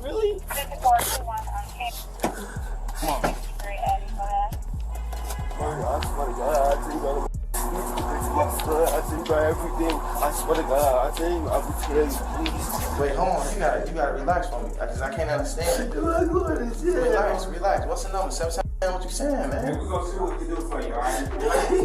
Really? Come on. I swear to God, I tell you, I will tell you, please. Wait, hold on, you gotta relax for me, because I can't understand it. Relax. What's the number? What you saying, man? We're gonna see what we can do for you, alright?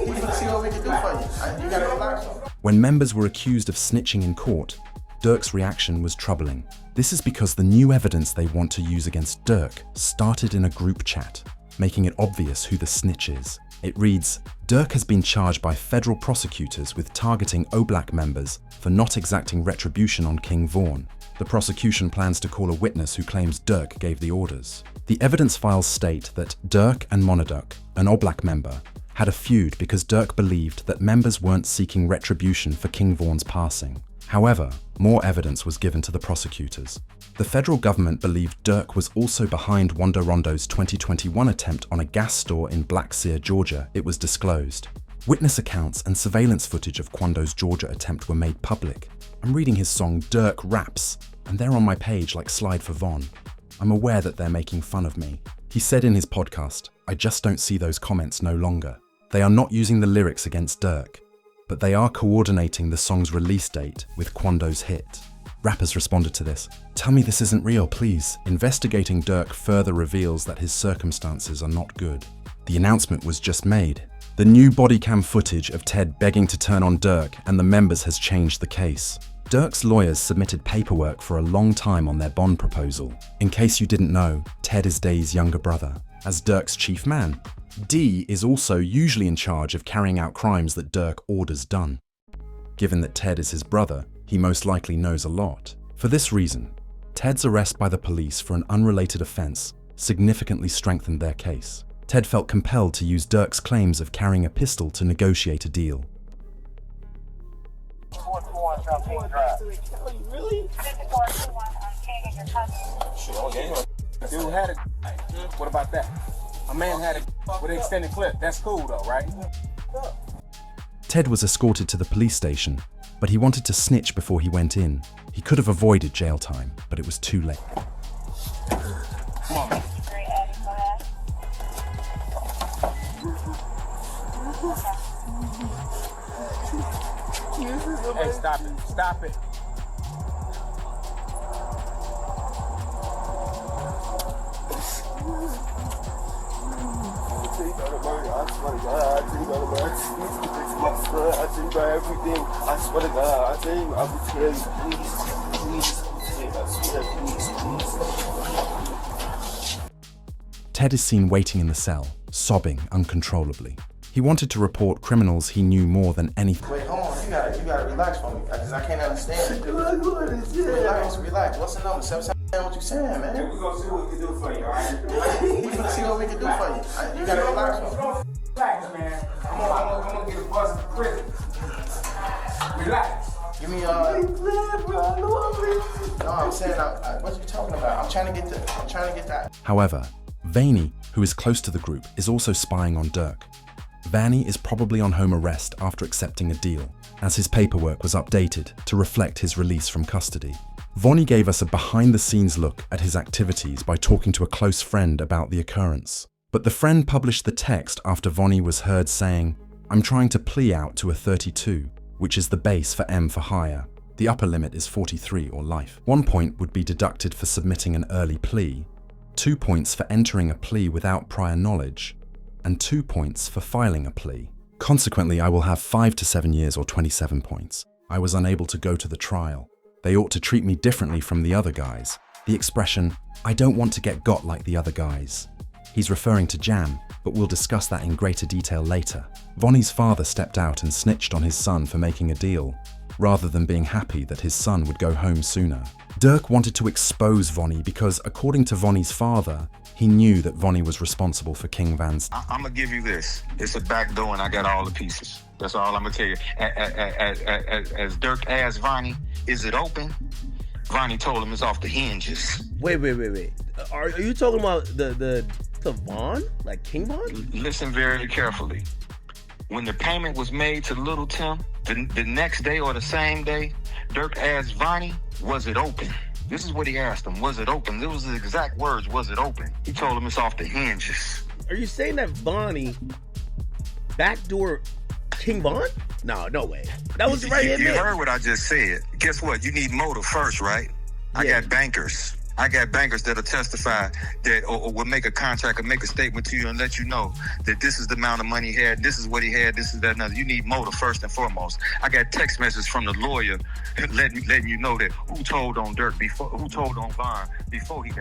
We're gonna see what we can do for you. You gotta relax for me. When members were accused of snitching in court, Durk's reaction was troubling. This is because the new evidence they want to use against Durk started in a group chat, making it obvious who the snitch is. It reads, Durk has been charged by federal prosecutors with targeting OBLAC members for not exacting retribution on King Vaughn. The prosecution plans to call a witness who claims Durk gave the orders. The evidence files state that Durk and Monaduk, an OBLAC member, had a feud because Durk believed that members weren't seeking retribution for King Vaughn's passing. However, more evidence was given to the prosecutors. The federal government believed Durk was also behind Wando Rondo's 2021 attempt on a gas store in Black Sear, Georgia. It was disclosed. Witness accounts and surveillance footage of Quando's Georgia attempt were made public. I'm reading his song Durk Raps, and they're on my page like Slide for Von. I'm aware that they're making fun of me. He said in his podcast, I just don't see those comments no longer. They are not using the lyrics against Durk, but they are coordinating the song's release date with Quando's hit. Rappers responded to this. Tell me this isn't real, please. Investigating Durk further reveals that his circumstances are not good. The announcement was just made. The new body cam footage of Ted begging to turn on Durk and the members has changed the case. Durk's lawyers submitted paperwork for a long time on their bond proposal. In case you didn't know, Ted is Day's younger brother. As Durk's chief man, D is also usually in charge of carrying out crimes that Durk orders done. Given that Ted is his brother, he most likely knows a lot. For this reason, Ted's arrest by the police for an unrelated offense significantly strengthened their case. Ted felt compelled to use Durk's claims of carrying a pistol to negotiate a deal. Really? Dude had a what about that? A man had a with an extended clip. That's cool though, right? Ted was escorted to the police station, but he wanted to snitch before he went in. He could have avoided jail time, but it was too late. Come on. Hey, stop it. Stop it. I swear to God, I tell you, I will tell you, please. Ted is seen waiting in the cell, sobbing uncontrollably. He wanted to report criminals he knew more than anything. Wait, hold on, you gotta relax for me, because I can't understand it. Relax. What's the number? What you saying, man? We're gonna see what we can do for you, alright? We're gonna see what we can do for you. You gotta relax for me. Relax, man. I'm gonna get a buzz in prison. Relax. Give me no, I'm saying, what you talking about? I'm trying to get that. However, Vanny, who is close to the group, is also spying on Durk. Vanny is probably on home arrest after accepting a deal, as his paperwork was updated to reflect his release from custody. Vonnie gave us a behind-the-scenes look at his activities by talking to a close friend about the occurrence. But the friend published the text after Vonnie was heard saying, I'm trying to plea out to a 32, which is the base for M for hire. The upper limit is 43 or life. 1 point would be deducted for submitting an early plea, 2 points for entering a plea without prior knowledge, and 2 points for filing a plea. Consequently, I will have 5 to 7 years or 27 points. I was unable to go to the trial. They ought to treat me differently from the other guys. The expression, I don't want to get got like the other guys. He's referring to Jam, but we'll discuss that in greater detail later. Vonnie's father stepped out and snitched on his son for making a deal, rather than being happy that his son would go home sooner. Durk wanted to expose Vonnie because, according to Vonnie's father, he knew that Vonnie was responsible for King Van's. I'm gonna give you this. It's a back door and I got all the pieces. That's all I'm gonna tell you. As Durk asked Vonnie, is it open? Vonnie told him it's off the hinges. Wait. Are you talking about the Vaughn? Like King Vaughn? Listen very carefully. When the payment was made to Little Tim, the next day or the same day, Durk asked Vonnie, was it open? This is what he asked him. Was it open? It was the exact words. Was it open? He told him it's off the hinges. Are you saying that Vonnie backdoor King Von? No way. That was right in You there. heard what I just said. Guess what? You need motive first, right? I got bankers. I got bankers that'll testify that or will make a contract or make a statement to you and let you know that this is the amount of money he had, this is what he had, this is that, another. You need motive first and foremost. I got text messages from the lawyer letting you know that who told on Durk before, who told on Von before he.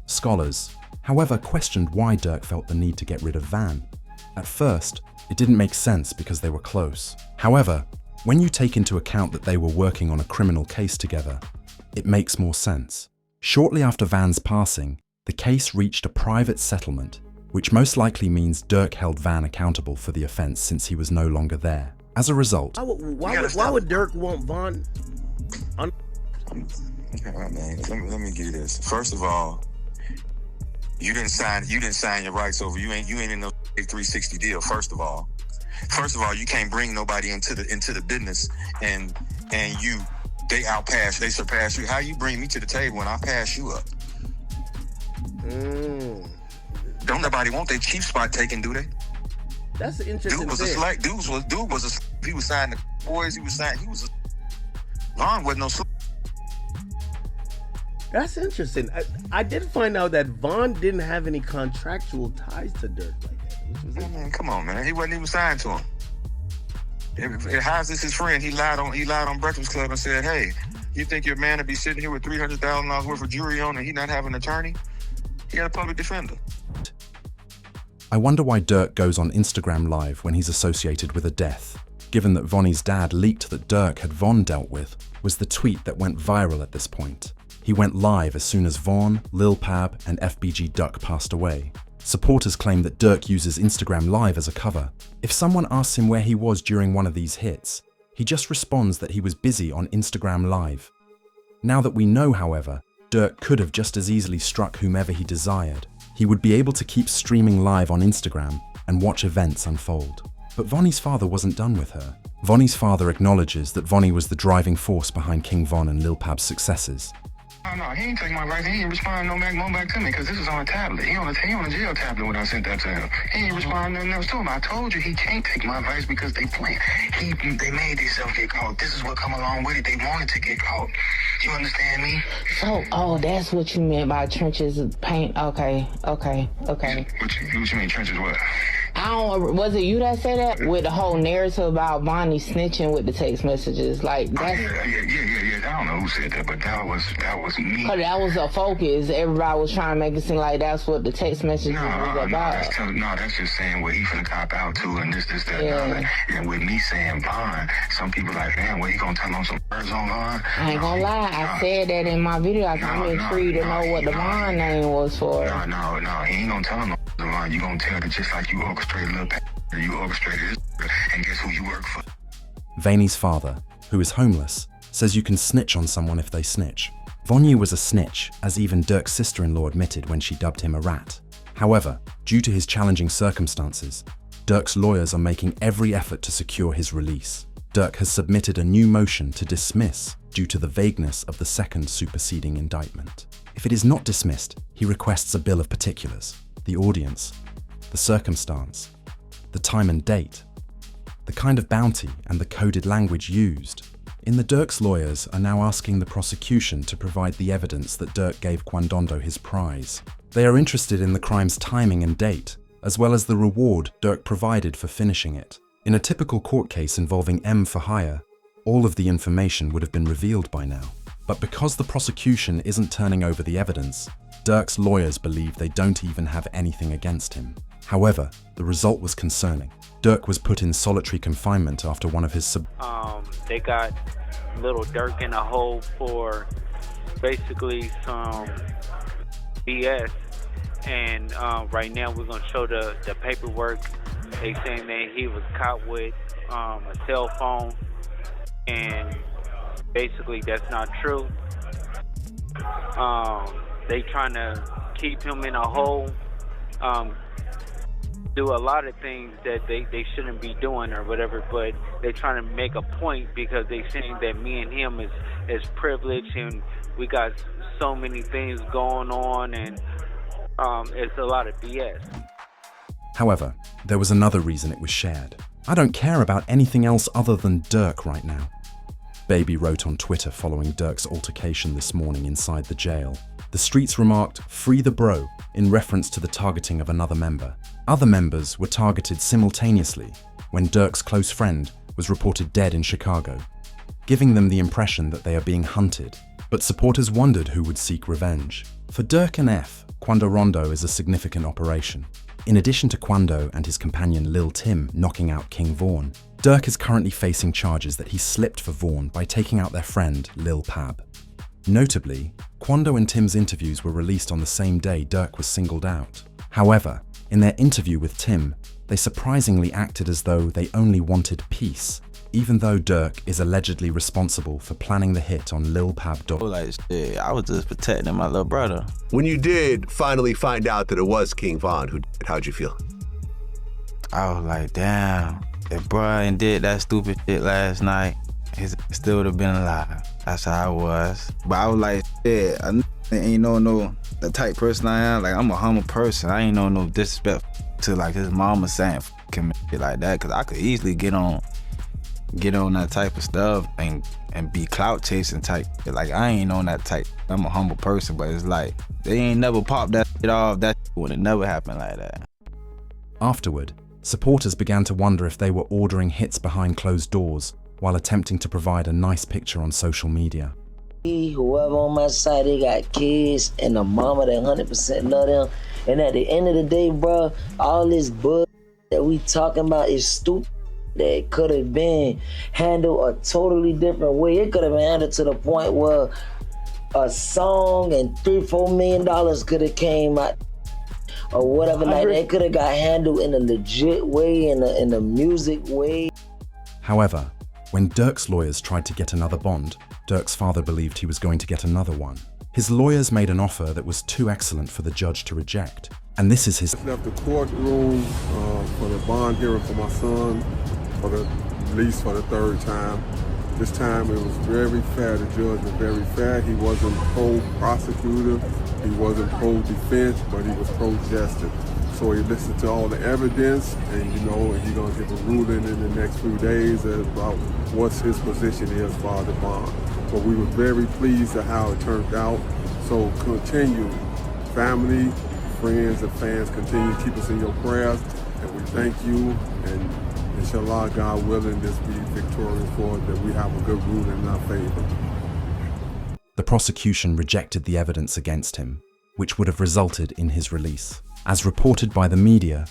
Scholars, however, questioned why Durk felt the need to get rid of Van. At first, it didn't make sense because they were close. However, when you take into account that they were working on a criminal case together, it makes more sense. Shortly after Van's passing, the case reached a private settlement, which most likely means Durk held Van accountable for the offense since he was no longer there. As a result, Why would Durk want Von? Man, let me give you this. First of all, you didn't sign your rights over. You ain't in no 360 deal. First of all, you can't bring nobody into the business and they surpass you. How you bring me to the table when I pass you up? Don't nobody want their chief spot taken, do they? That's an interesting Dude was thing. a slack. He was signing the boys. Von wasn't no slack. That's interesting. I did find out that Von didn't have any contractual ties to Durk like that. Which was Man, come on, man. He wasn't even signed to him. How's this his friend? He lied on Breakfast Club and said, "Hey, you think your man would be sitting here with $300,000 worth of jewelry on and he not have an attorney? He got a public defender." I wonder why Durk goes on Instagram Live when he's associated with a death, given that Vonnie's dad leaked that Durk had Von dealt with was the tweet that went viral at this point. He went live as soon as Von, Lil Pab, and FBG Duck passed away. Supporters claim that Durk uses Instagram Live as a cover. If someone asks him where he was during one of these hits, he just responds that he was busy on Instagram Live. Now that we know, however, Durk could have just as easily struck whomever he desired. He would be able to keep streaming live on Instagram and watch events unfold. But Vonnie's father wasn't done with her. Vonnie's father acknowledges that Vonnie was the driving force behind King Von and Lil Pab's successes. No, he ain't take my advice. He ain't respond no back to me because this is on a tablet. He on a jail tablet when I sent that to him. He ain't respond nothing else to him. I told you he can't take my advice because they playing. They made themselves get caught. This is what come along with it. They wanted to get caught. You understand me? So, that's what you meant by trenches of paint. Okay. What you mean trenches what? Was it you that said that? With the whole narrative about Vonnie snitching with the text messages, like that's. Yeah. I don't know who said that, but that was me. But that was a focus. Everybody was trying to make it seem like that's what the text messages was about. That's just saying what he finna cop out to and this, that, that. And with me saying Von, some people like, man, what he gonna tell on some birds on Von? I ain't gonna lie, I said that in my video. I'm intrigued to know what the Von name was for. No, he ain't gonna tell him no Von. You gonna tell it just like you orchestrated Lil Pab. You orchestrated this, and guess who you work for? Vanny's father, who is homeless, says you can snitch on someone if they snitch. Vonnie was a snitch, as even Durk's sister-in-law admitted when she dubbed him a rat. However, due to his challenging circumstances, Durk's lawyers are making every effort to secure his release. Durk has submitted a new motion to dismiss due to the vagueness of the second superseding indictment. If it is not dismissed, he requests a bill of particulars, the audience, the circumstance, the time and date, the kind of bounty and the coded language used. The Durk's lawyers are now asking the prosecution to provide the evidence that Durk gave Quandondo his prize. They are interested in the crime's timing and date, as well as the reward Durk provided for finishing it. In a typical court case involving M for hire, all of the information would have been revealed by now. But because the prosecution isn't turning over the evidence, Durk's lawyers believe they don't even have anything against him. However, the result was concerning. Durk was put in solitary confinement after one of his they got Lil Durk in a hole for basically some BS, and right now we're gonna show the paperwork. They saying that he was caught with a cell phone, and basically that's not true. They trying to keep him in a hole, do a lot of things that they shouldn't be doing or whatever, but they're trying to make a point because they saying that me and him is privileged and we got so many things going on, and it's a lot of BS. However, there was another reason it was shared. I don't care about anything else other than Durk right now. Baby wrote on Twitter following Durk's altercation this morning inside the jail. The streets remarked, "Free the bro," in reference to the targeting of another member. Other members were targeted simultaneously when Durk's close friend was reported dead in Chicago, giving them the impression that they are being hunted. But supporters wondered who would seek revenge. For Durk and F, Quando Rondo is a significant operation. In addition to Quando and his companion Lil Tim knocking out King Vaughn, Durk is currently facing charges that he slipped for Vaughn by taking out their friend Lil Pab. Notably, Quando and Tim's interviews were released on the same day Durk was singled out. However, in their interview with Tim, they surprisingly acted as though they only wanted peace, even though Durk is allegedly responsible for planning the hit on Lil Pab. Like, shit, I was just protecting my little brother. When you did finally find out that it was King Von who did it, how'd you feel? I was like, damn, if Brian did that stupid shit last night, he still would have been alive. That's how I was. But I was like, shit, I ain't no the type person I am. Like, I'm a humble person. I ain't no disrespect to like his mama saying f him and shit like that, cause I could easily get on that type of stuff and be clout chasing type. Like, I ain't on that type. I'm a humble person, but it's like they ain't never popped that shit off. That would have never happened like that. Afterward, supporters began to wonder if they were ordering hits behind closed doors while attempting to provide a nice picture on social media. Whoever on my side, they got kids and a mama that 100% love them. And at the end of the day, bro, all this bull that we talking about is stupid. That could have been handled a totally different way. It could have been handled to the point where a song and $3-4 million could have came out or whatever. Like, it could have got handled in a legit way, in a music way. However, when Durk's lawyers tried to get another bond, Durk's father believed he was going to get another one. His lawyers made an offer that was too excellent for the judge to reject. And this is his... Left the courtroom for the bond hearing for my son, at least for the third time. This time it was very fair. The judge was very fair. He wasn't pro-prosecutor, he wasn't pro-defense, but he was pro-justice. So he listened to all the evidence, and he's gonna give a ruling in the next few days about what his position is for the bond. But we were very pleased at how it turned out. So continue, family, friends, and fans, continue to keep us in your prayers, and we thank you. And inshallah, God willing, this be victorious for us, that we have a good ruling in our favor. The prosecution rejected the evidence against him, which would have resulted in his release. As reported by the media,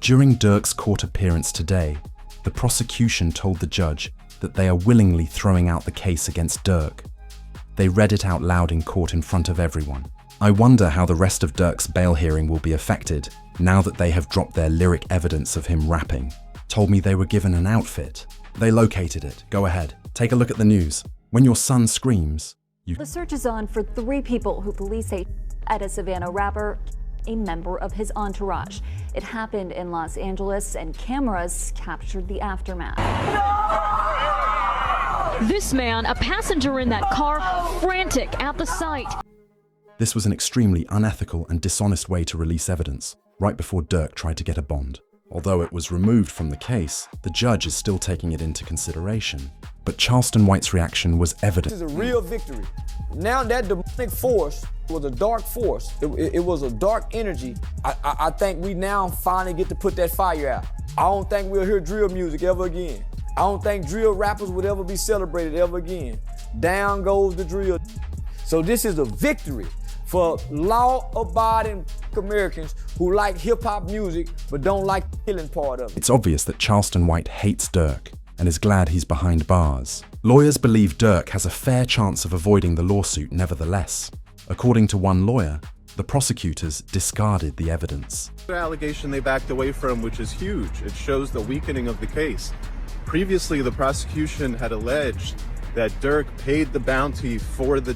during Durk's court appearance today, the prosecution told the judge that they are willingly throwing out the case against Durk. They read it out loud in court in front of everyone. I wonder how the rest of Durk's bail hearing will be affected now that they have dropped their lyric evidence of him rapping. Told me they were given an outfit. They located it. Go ahead. Take a look at the news. When your son screams, you... The search is on for 3 people who police say at a Savannah rapper, a member of his entourage. It happened in Los Angeles, and cameras captured the aftermath. This man, a passenger in that car, frantic at the sight. This was an extremely unethical and dishonest way to release evidence, right before Durk tried to get a bond. Although it was removed from the case, the judge is still taking it into consideration. But Charleston White's reaction was evident. This is a real victory. Now that demonic force was a dark force. It was a dark energy. I think we now finally get to put that fire out. I don't think we'll hear drill music ever again. I don't think drill rappers would ever be celebrated ever again. Down goes the drill. So this is a victory for law-abiding Americans who like hip-hop music but don't like the killing part of it. It's obvious that Charleston White hates Durk and is glad he's behind bars. Lawyers believe Durk has a fair chance of avoiding the lawsuit nevertheless. According to one lawyer, the prosecutors discarded the evidence. The allegation they backed away from, which is huge. It shows the weakening of the case. Previously, the prosecution had alleged that Durk paid the bounty for the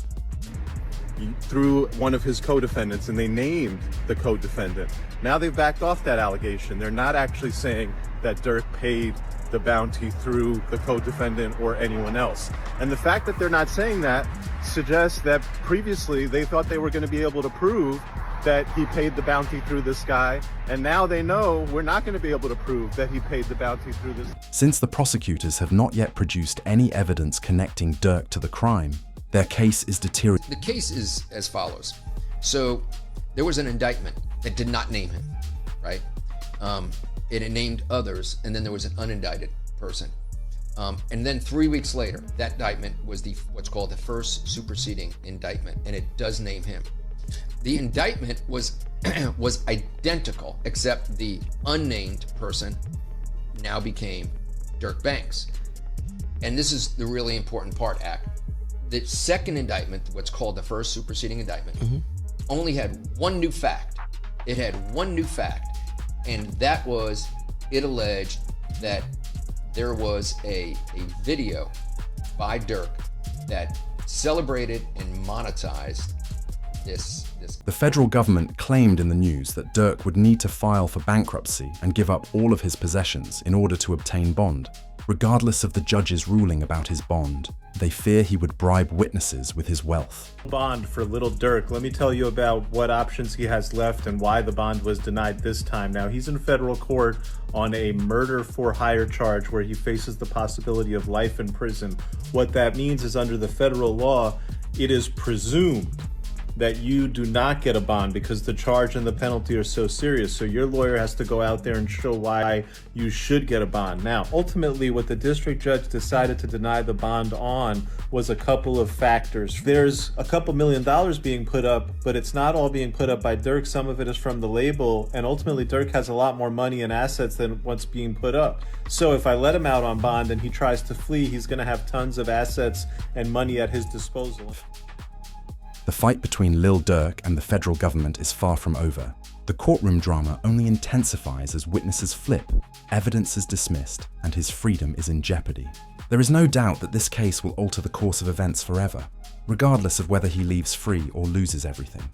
through one of his co-defendants, and they named the co-defendant. Now they've backed off that allegation. They're not actually saying that Durk paid the bounty through the co-defendant or anyone else. And the fact that they're not saying that suggests that previously they thought they were going to be able to prove that he paid the bounty through this guy, and now they know we're not going to be able to prove that he paid the bounty through this. Since the prosecutors have not yet produced any evidence connecting Durk to the crime, their case is deteriorating. The case is as follows. So there was an indictment that did not name him, right? It named others, and then there was an unindicted person. And then 3 weeks later, that indictment was what's called the first superseding indictment, and it does name him. The indictment was identical, except the unnamed person now became Durk Banks. And this is the really important part, Act. The second indictment, what's called the first superseding indictment, only had one new fact. It had one new fact, and that was it alleged that there was a video by Durk that celebrated and monetized this. The federal government claimed in the news that Durk would need to file for bankruptcy and give up all of his possessions in order to obtain bond. Regardless of the judge's ruling about his bond, they fear he would bribe witnesses with his wealth. Bond for Lil Durk. Let me tell you about what options he has left and why the bond was denied this time. Now, he's in federal court on a murder for hire charge where he faces the possibility of life in prison. What that means is under the federal law, it is presumed that you do not get a bond because the charge and the penalty are so serious. So your lawyer has to go out there and show why you should get a bond. Now, ultimately, what the district judge decided to deny the bond on was a couple of factors. There's a couple $1 million being put up, but it's not all being put up by Durk. Some of it is from the label, and ultimately Durk has a lot more money and assets than what's being put up. So if I let him out on bond and he tries to flee, he's going to have tons of assets and money at his disposal. The fight between Lil Durk and the federal government is far from over. The courtroom drama only intensifies as witnesses flip, evidence is dismissed, and his freedom is in jeopardy. There is no doubt that this case will alter the course of events forever, regardless of whether he leaves free or loses everything.